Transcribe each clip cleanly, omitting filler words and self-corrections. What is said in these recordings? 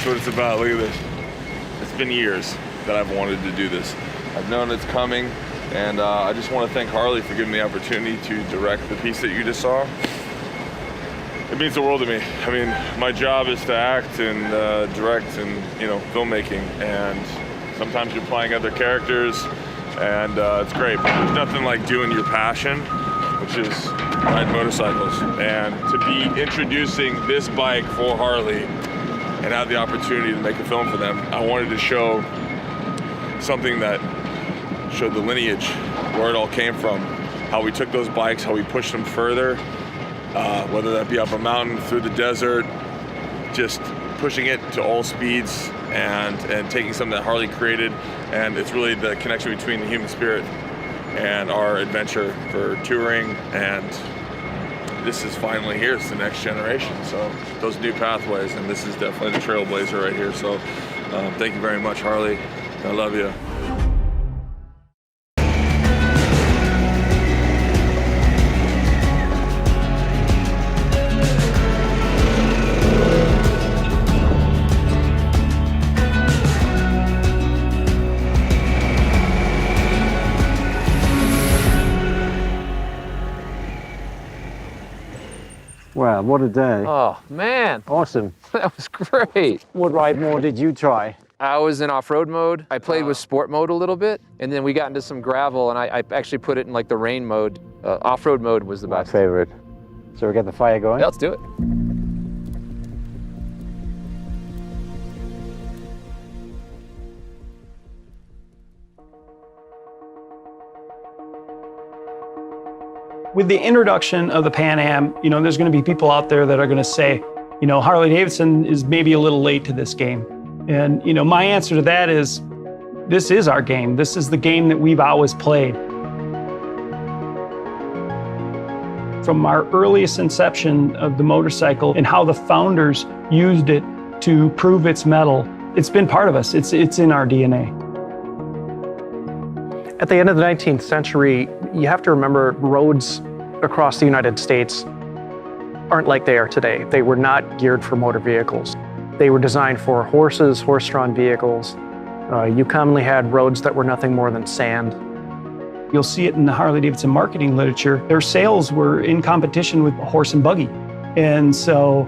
That's what it's about. Look at this. It's been years that I've wanted to do this. I've known it's coming, and I just want to thank Harley for giving me the opportunity to direct the piece that you just saw. It means the world to me. I mean, my job is to act and direct and, you know, filmmaking, and sometimes you're playing other characters, and it's great. But there's nothing like doing your passion, which is ride motorcycles. And to be introducing this bike for Harley and have the opportunity to make a film for them, I wanted to show something that showed the lineage, where it all came from, how we took those bikes, how we pushed them further, whether that be up a mountain, through the desert, just pushing it to all speeds and taking something that Harley created. And it's really the connection between the human spirit and our adventure for touring, and this is finally here. It's the next generation. So those new pathways, and this is definitely the trailblazer right here. So thank you very much, Harley. I love you. Wow, what a day. Oh, man. Awesome. That was great. What ride more did you try? I was in off-road mode. I played with sport mode a little bit, and then we got into some gravel, and I actually put it in like the rain mode. Off-road mode was the best. My favorite. So we got the fire going? Yeah, let's do it. With the introduction of the Pan Am, you know, there's going to be people out there that are going to say, you know, Harley Davidson is maybe a little late to this game. And, you know, my answer to that is, this is our game. This is the game that we've always played. From our earliest inception of the motorcycle and how the founders used it to prove its mettle, it's been part of us. It's in our DNA. At the end of the 19th century, you have to remember roads across the United States aren't like they are today. They were not geared for motor vehicles. They were designed for horses, horse-drawn vehicles. You commonly had roads that were nothing more than sand. You'll see it in the Harley Davidson marketing literature. Their sales were in competition with a horse and buggy. And so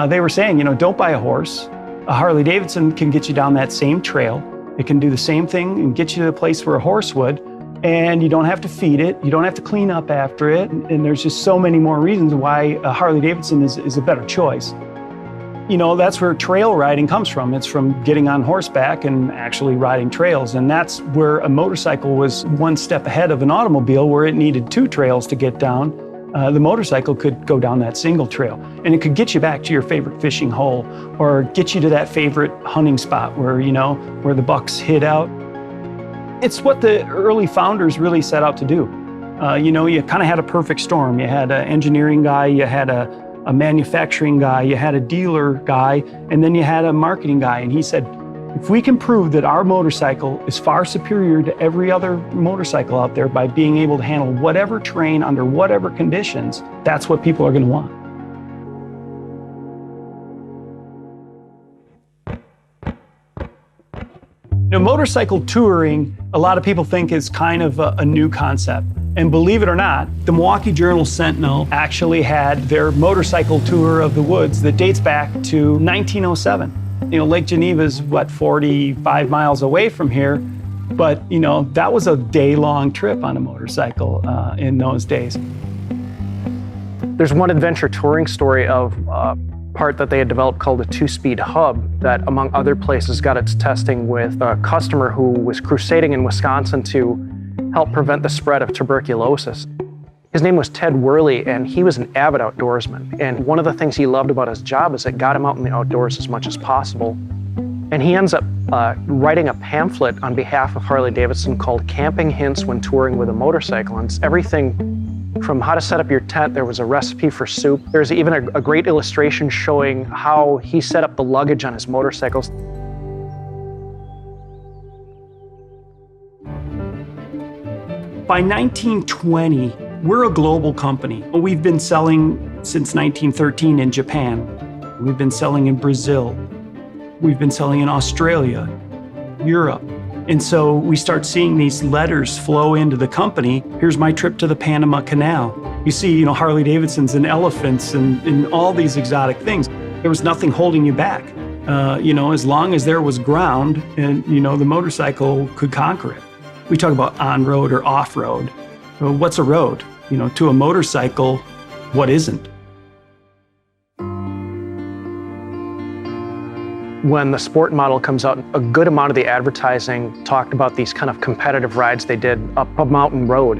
they were saying, you know, don't buy a horse. A Harley Davidson can get you down that same trail. It can do the same thing and get you to the place where a horse would, and you don't have to feed it, you don't have to clean up after it, and there's just so many more reasons why a Harley Davidson is a better choice. You know, that's where trail riding comes from. It's from getting on horseback and actually riding trails, and that's where a motorcycle was one step ahead of an automobile, where it needed two trails to get down. The motorcycle could go down that single trail, and it could get you back to your favorite fishing hole or get you to that favorite hunting spot where, you know, where the bucks hid out. It's what the early founders really set out to do. You know, you kind of had a perfect storm. You had an engineering guy, you had a manufacturing guy, you had a dealer guy, and then you had a marketing guy. And he said, if we can prove that our motorcycle is far superior to every other motorcycle out there by being able to handle whatever terrain under whatever conditions, that's what people are going to want. You know, motorcycle touring, a lot of people think is kind of a new concept. And believe it or not, the Milwaukee Journal-Sentinel actually had their motorcycle tour of the woods that dates back to 1907. You know, Lake Geneva's, what, 45 miles away from here, but, you know, that was a day-long trip on a motorcycle in those days. There's one adventure touring story of a part that they had developed called a two-speed hub that, among other places, got its testing with a customer who was crusading in Wisconsin to help prevent the spread of tuberculosis. His name was Ted Worley, and he was an avid outdoorsman. And one of the things he loved about his job is it got him out in the outdoors as much as possible. And he ends up writing a pamphlet on behalf of Harley Davidson called Camping Hints When Touring with a Motorcycle. And it's everything from how to set up your tent. There was a recipe for soup. There's even a great illustration showing how he set up the luggage on his motorcycles. By 1920, we're a global company. We've been selling since 1913 in Japan. We've been selling in Brazil. We've been selling in Australia, Europe. And so we start seeing these letters flow into the company. Here's my trip to the Panama Canal. You see, Harley Davidsons and elephants and all these exotic things. There was nothing holding you back. As long as there was ground and, the motorcycle could conquer it. We talk about on-road or off-road. Well, what's a road? To a motorcycle, what isn't? When the sport model comes out, a good amount of the advertising talked about these kind of competitive rides they did up a mountain road.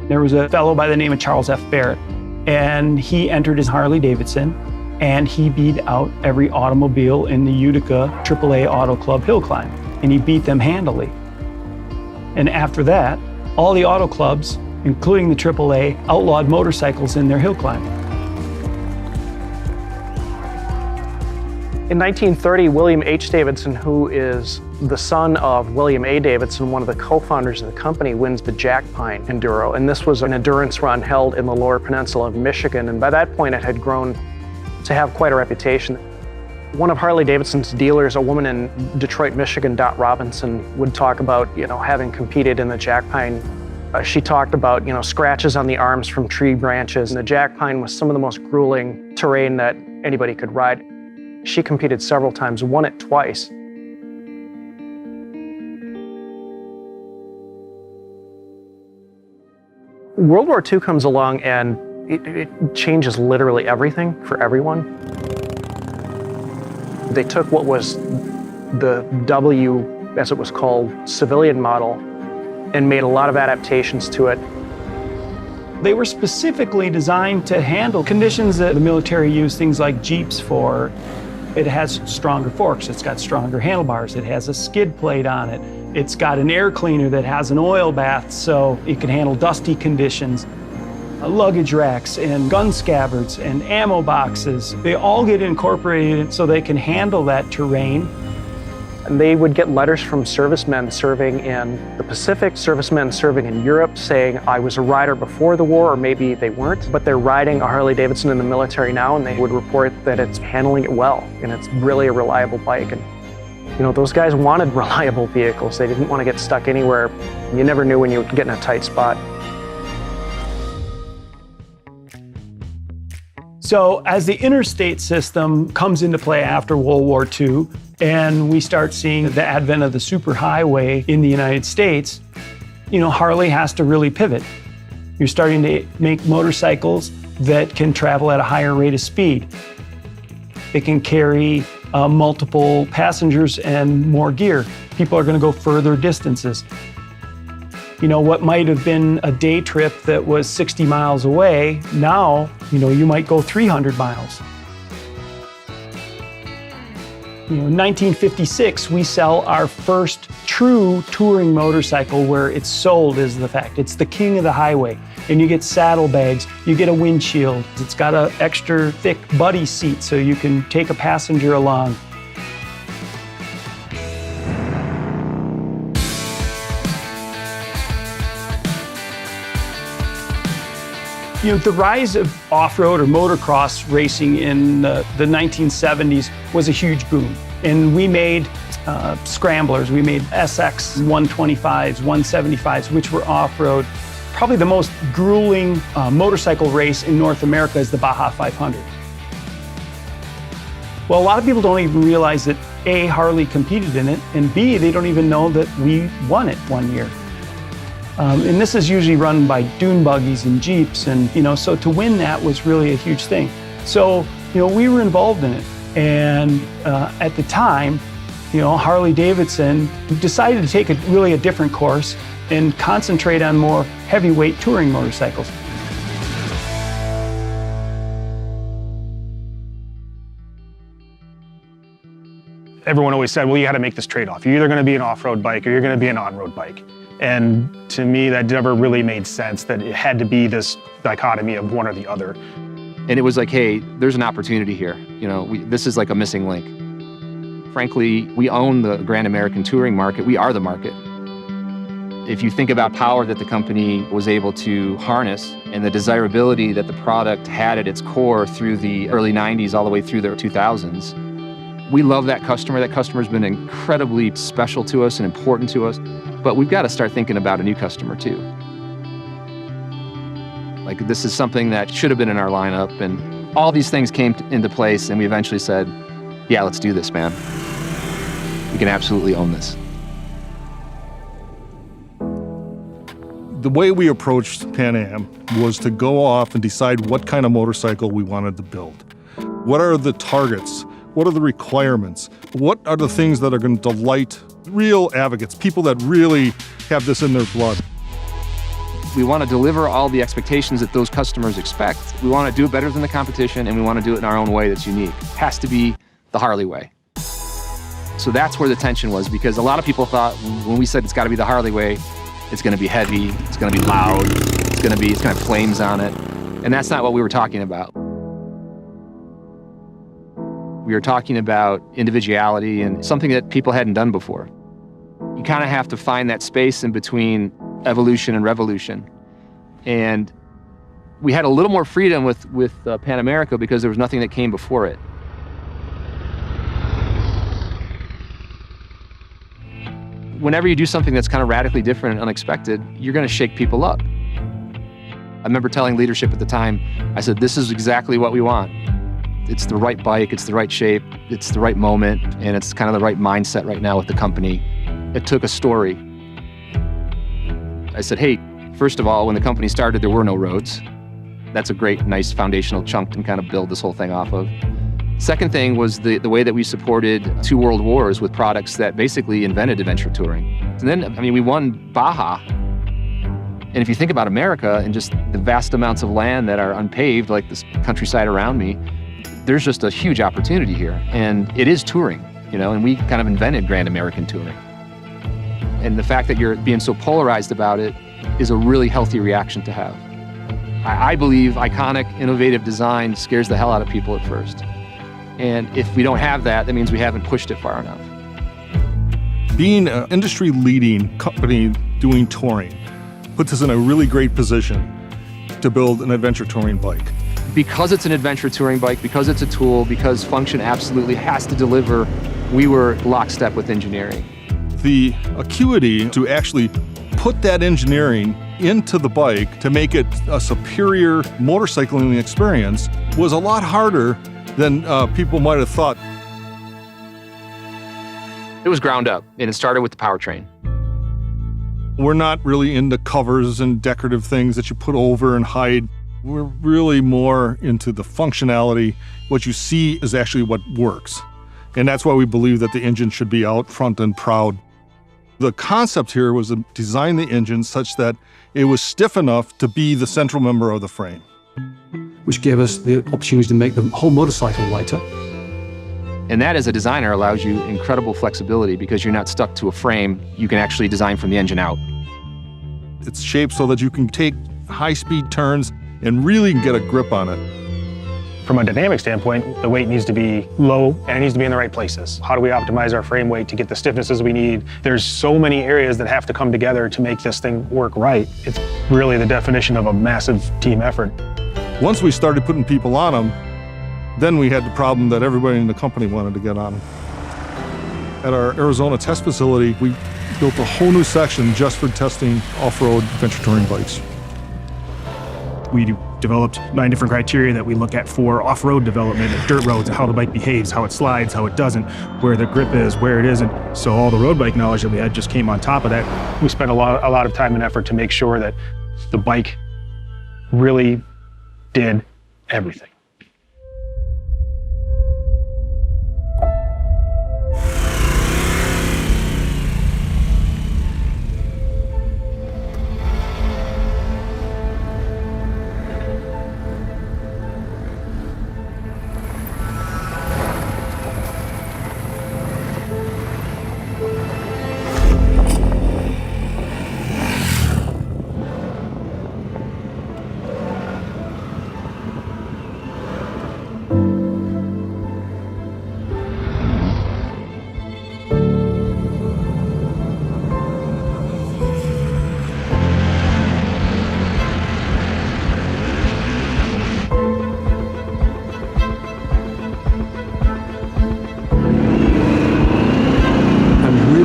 There was a fellow by the name of Charles F. Barrett, and he entered his Harley Davidson, and he beat out every automobile in the Utica AAA Auto Club hill climb, and he beat them handily. And after that, all the auto clubs, including the AAA, outlawed motorcycles in their hill climb. In 1930, William H. Davidson, who is the son of William A. Davidson, one of the co-founders of the company, wins the Jack Pine Enduro. And this was an endurance run held in the Lower Peninsula of Michigan. And by that point, it had grown to have quite a reputation. One of Harley Davidson's dealers, a woman in Detroit, Michigan, Dot Robinson, would talk about, having competed in the Jack Pine. She talked about, scratches on the arms from tree branches. And the Jack Pine was some of the most grueling terrain that anybody could ride. She competed several times, won it twice. World War II comes along and it changes literally everything for everyone. They took what was the W, as it was called, civilian model, and made a lot of adaptations to it. They were specifically designed to handle conditions that the military used things like Jeeps for. It has stronger forks, it's got stronger handlebars, it has a skid plate on it, it's got an air cleaner that has an oil bath so it can handle dusty conditions. Luggage racks and gun scabbards and ammo boxes, they all get incorporated so they can handle that terrain. And they would get letters from servicemen serving in the Pacific, servicemen serving in Europe saying, I was a rider before the war, or maybe they weren't, but they're riding a Harley Davidson in the military now, and they would report that it's handling it well, and it's really a reliable bike. And those guys wanted reliable vehicles. They didn't want to get stuck anywhere. You never knew when you would get in a tight spot. So as the interstate system comes into play after World War II, and we start seeing the advent of the superhighway in the United States, Harley has to really pivot. You're starting to make motorcycles that can travel at a higher rate of speed. They can carry multiple passengers and more gear. People are going to go further distances. What might have been a day trip that was 60 miles away, now, you might go 300 miles. In 1956, we sell our first true touring motorcycle where it's sold is the fact. It's the king of the highway. And you get saddlebags, you get a windshield. It's got an extra thick buddy seat so you can take a passenger along. The rise of off-road or motocross racing in the 1970s was a huge boom. And we made scramblers, we made SX 125s, 175s, which were off-road. Probably the most grueling motorcycle race in North America is the Baja 500. Well, a lot of people don't even realize that A, Harley competed in it, and B, they don't even know that we won it one year. And this is usually run by dune buggies and Jeeps, and so to win that was really a huge thing. So we were involved in it, and at the time, Harley Davidson decided to take really a different course and concentrate on more heavyweight touring motorcycles. Everyone always said, well, you got to make this trade-off. You're either going to be an off-road bike or you're going to be an on-road bike. And to me, that never really made sense, that it had to be this dichotomy of one or the other. And it was like, hey, there's an opportunity here. This is like a missing link. Frankly, we own the Grand American touring market. We are the market. If you think about power that the company was able to harness and the desirability that the product had at its core through the early 90s all the way through the 2000s, we love that customer. That customer's been incredibly special to us and important to us, but we've got to start thinking about a new customer too. Like, this is something that should have been in our lineup, and all these things came into place, and we eventually said, yeah, let's do this, man. We can absolutely own this. The way we approached Pan Am was to go off and decide what kind of motorcycle we wanted to build. What are the targets? What are the requirements? What are the things that are going to delight real advocates, people that really have this in their blood? We want to deliver all the expectations that those customers expect. We want to do it better than the competition, and we want to do it in our own way that's unique. It has to be the Harley way. So that's where the tension was, because a lot of people thought when we said it's got to be the Harley way, it's going to be heavy, it's going to be loud, it's going to have flames on it. And that's not what we were talking about. We were talking about individuality and something that people hadn't done before. You kind of have to find that space in between evolution and revolution. And we had a little more freedom with Pan America because there was nothing that came before it. Whenever you do something that's kind of radically different and unexpected, you're going to shake people up. I remember telling leadership at the time, I said, this is exactly what we want. It's the right bike, it's the right shape, it's the right moment, and it's kind of the right mindset right now with the company. It took a story. I said, hey, first of all, when the company started, there were no roads. That's a great, nice foundational chunk to kind of build this whole thing off of. Second thing was the way that we supported 2 world wars with products that basically invented adventure touring. And then, I mean, we won Baja. And if you think about America and just the vast amounts of land that are unpaved, like this countryside around me, there's just a huge opportunity here. And it is touring, you know, and we kind of invented Grand American Touring. And the fact that you're being so polarized about it is a really healthy reaction to have. I believe iconic, innovative design scares the hell out of people at first. And if we don't have that, that means we haven't pushed it far enough. Being an industry-leading company doing touring puts us in a really great position to build an adventure touring bike. Because it's an adventure touring bike, because it's a tool, because function absolutely has to deliver, we were lockstep with engineering. The acuity to actually put that engineering into the bike to make it a superior motorcycling experience was a lot harder than people might have thought. It was ground up, and it started with the powertrain. We're not really into covers and decorative things that you put over and hide. We're really more into the functionality. What you see is actually what works. And that's why we believe that the engine should be out front and proud. The concept here was to design the engine such that it was stiff enough to be the central member of the frame, which gave us the opportunity to make the whole motorcycle lighter. And that, as a designer, allows you incredible flexibility because you're not stuck to a frame. You can actually design from the engine out. It's shaped so that you can take high-speed turns and really get a grip on it. From a dynamic standpoint, the weight needs to be low and it needs to be in the right places. How do we optimize our frame weight to get the stiffnesses we need? There's so many areas that have to come together to make this thing work right. It's really the definition of a massive team effort. Once we started putting people on them, then we had the problem that everybody in the company wanted to get on them. At our Arizona test facility, we built a whole new section just for testing off-road adventure touring bikes. We developed 9 different criteria that we look at for off-road development, dirt roads, how the bike behaves, how it slides, how it doesn't, where the grip is, where it isn't. So all the road bike knowledge that we had just came on top of that. We spent a lot of time and effort to make sure that the bike really did everything.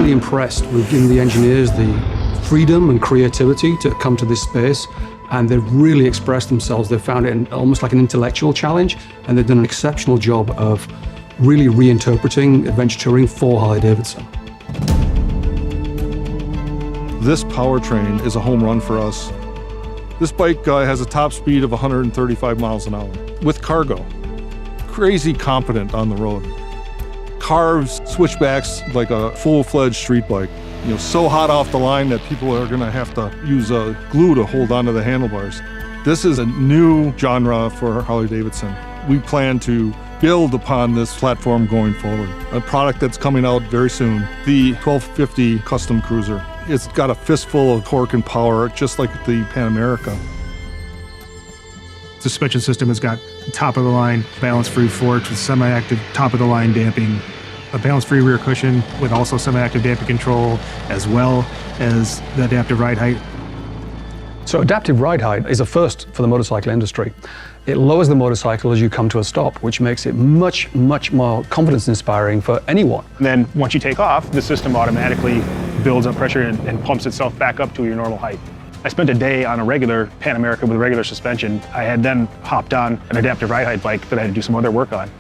really impressed. We've given the engineers the freedom and creativity to come to this space, and they've really expressed themselves. They've found it almost like an intellectual challenge, and they've done an exceptional job of really reinterpreting adventure touring for Harley Davidson. This powertrain is a home run for us. This bike has a top speed of 135 miles an hour with cargo. Crazy competent on the road. Carves switchbacks like a full-fledged street bike. You know, so hot off the line that people are gonna have to use glue to hold onto the handlebars. This is a new genre for Harley Davidson. We plan to build upon this platform going forward. A product that's coming out very soon, the 1250 Custom Cruiser. It's got a fistful of torque and power, just like the Pan America. The suspension system has got top-of-the-line balance-free forks with semi-active top-of-the-line damping, a balance-free rear cushion with also semi-active damping control, as well as the adaptive ride height. So adaptive ride height is a first for the motorcycle industry. It lowers the motorcycle as you come to a stop, which makes it much, much more confidence-inspiring for anyone. And then once you take off, the system automatically builds up pressure and pumps itself back up to your normal height. I spent a day on a regular Pan America with regular suspension. I had then hopped on an adaptive ride height bike that I had to do some other work on.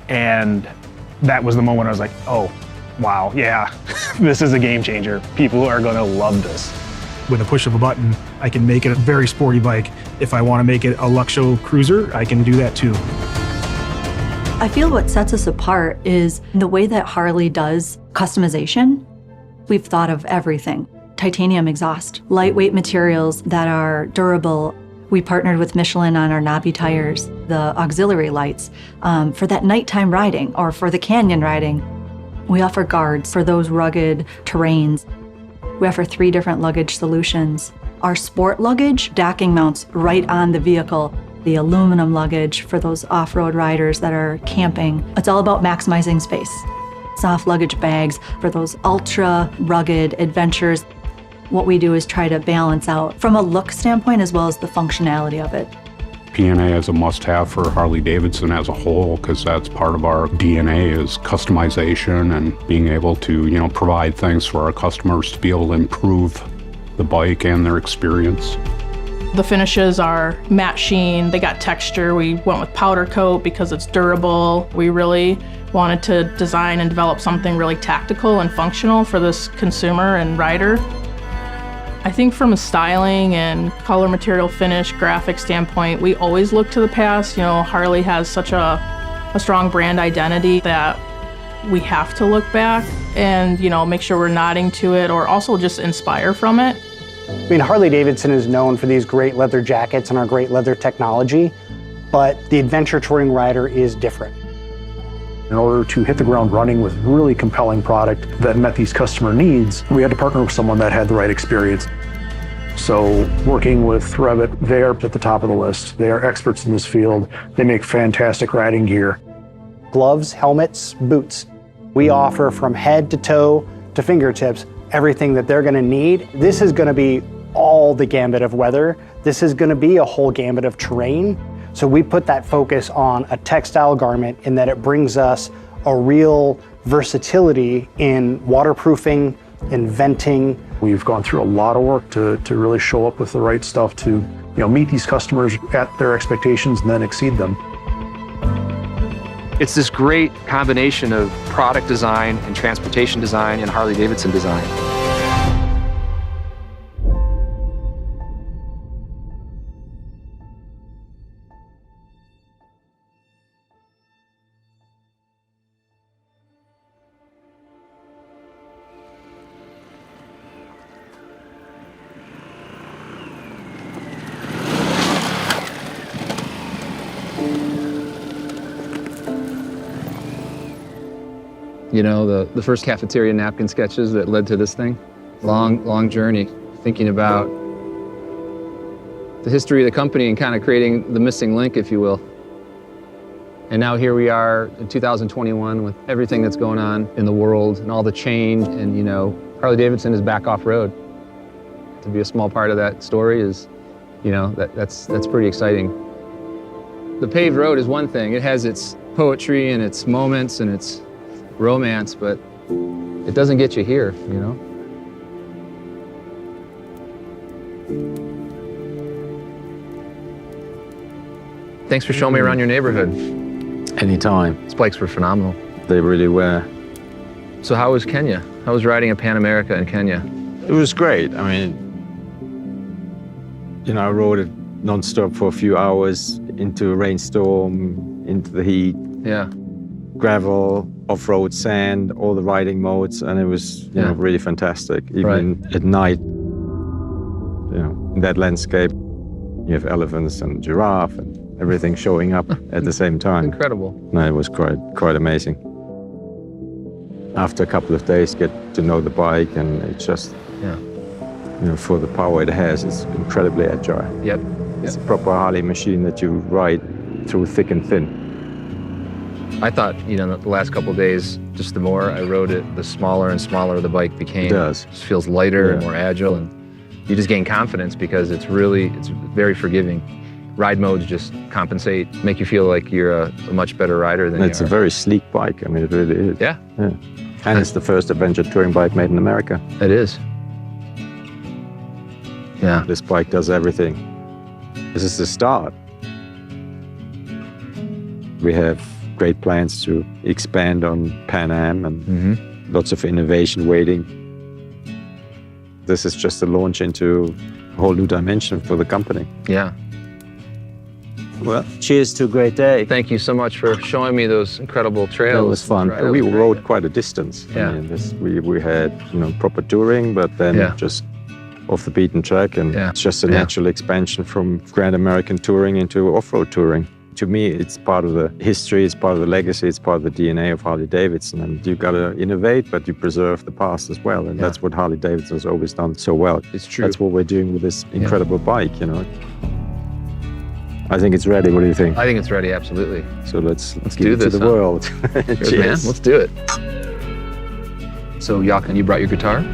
And that was the moment I was like, oh, wow, yeah, this is a game changer. People are gonna love this. With a push of a button, I can make it a very sporty bike. If I want to make it a Luxo cruiser, I can do that too. I feel what sets us apart is the way that Harley does customization. We've thought of everything. Titanium exhaust, lightweight materials that are durable. We partnered with Michelin on our knobby tires, the auxiliary lights, for that nighttime riding or for the canyon riding. We offer guards for those rugged terrains. We offer 3 different luggage solutions. Our sport luggage, docking mounts right on the vehicle. The aluminum luggage for those off-road riders that are camping. It's all about maximizing space. Soft luggage bags for those ultra rugged adventures. What we do is try to balance out from a look standpoint as well as the functionality of it. P&A is a must-have for Harley Davidson as a whole, because that's part of our DNA is customization and being able to, provide things for our customers to be able to improve the bike and their experience. The finishes are matte sheen, they got texture. We went with powder coat because it's durable. We really wanted to design and develop something really tactical and functional for this consumer and rider. I think from a styling and color, material, finish, graphic standpoint, we always look to the past. Harley has such a strong brand identity that we have to look back and, make sure we're nodding to it or also just inspire from it. I mean, Harley Davidson is known for these great leather jackets and our great leather technology, but the adventure touring rider is different. In order to hit the ground running with really compelling product that met these customer needs, we had to partner with someone that had the right experience. So working with Revit, they are at the top of the list. They are experts in this field. They make fantastic riding gear. Gloves, helmets, boots. We offer from head to toe to fingertips everything that they're gonna need. This is gonna be all the gambit of weather. This is gonna be a whole gambit of terrain. So we put that focus on a textile garment in that it brings us a real versatility in waterproofing, in venting. We've gone through a lot of work to really show up with the right stuff to meet these customers at their expectations and then exceed them. It's this great combination of product design and transportation design and Harley Davidson design. The first cafeteria napkin sketches that led to this thing. Long journey, thinking about the history of the company and kind of creating the missing link, if you will. And now here we are in 2021 with everything that's going on in the world and all the change, and Harley Davidson is back off-road. To be a small part of that story is, that's pretty exciting. The paved road is one thing. It has its poetry and its moments and its romance, but It doesn't get you here, you know? Thanks for showing me around your neighborhood. Anytime. These bikes were phenomenal. They really were. So how was Kenya? How was riding a Pan America in Kenya? It was great. I mean, you know, I rode it non-stop for a few hours into a rainstorm, into the heat. Yeah. Gravel, off-road sand, all the riding modes, and it was, you know, really fantastic. Even at night, you know, in that landscape, you have elephants and giraffe and everything showing up at the same time. Incredible. No, it was quite amazing. After a couple of days, get to know the bike, and it's just, you know, for the power it has, it's incredibly agile. Yep. It's a proper Harley machine that you ride through thick and thin. I thought, you know, the last couple of days, just the more I rode it, the smaller and smaller the bike became. It does. It just feels lighter and more agile, and you just gain confidence because it's very forgiving. Ride modes just compensate, make you feel like you're a much better rider than you are. It's a very sleek bike. I mean, it really is. Yeah. And it's the first adventure touring bike made in America. It is. Yeah. This bike does everything. This is the start. We have great plans to expand on Pan Am and lots of innovation waiting. This is just a launch into a whole new dimension for the company. Yeah. Well, cheers to a great day. Thank you so much for showing me those incredible trails. It was fun. We rode quite a distance. Yeah. I mean, we had, you know, proper touring, but then just off the beaten track, and it's just a natural expansion from Grand American touring into off-road touring. To me, it's part of the history, it's part of the legacy, it's part of the DNA of Harley Davidson, and you got to innovate, but you preserve the past as well, and that's what Harley Davidson has always done so well. It's true. That's what we're doing with this incredible bike, you know. I think it's ready. What do you think? I think it's ready, absolutely. So let's do give it this to the world. Cheers, man. Let's do it. So, Yakin, you brought your guitar?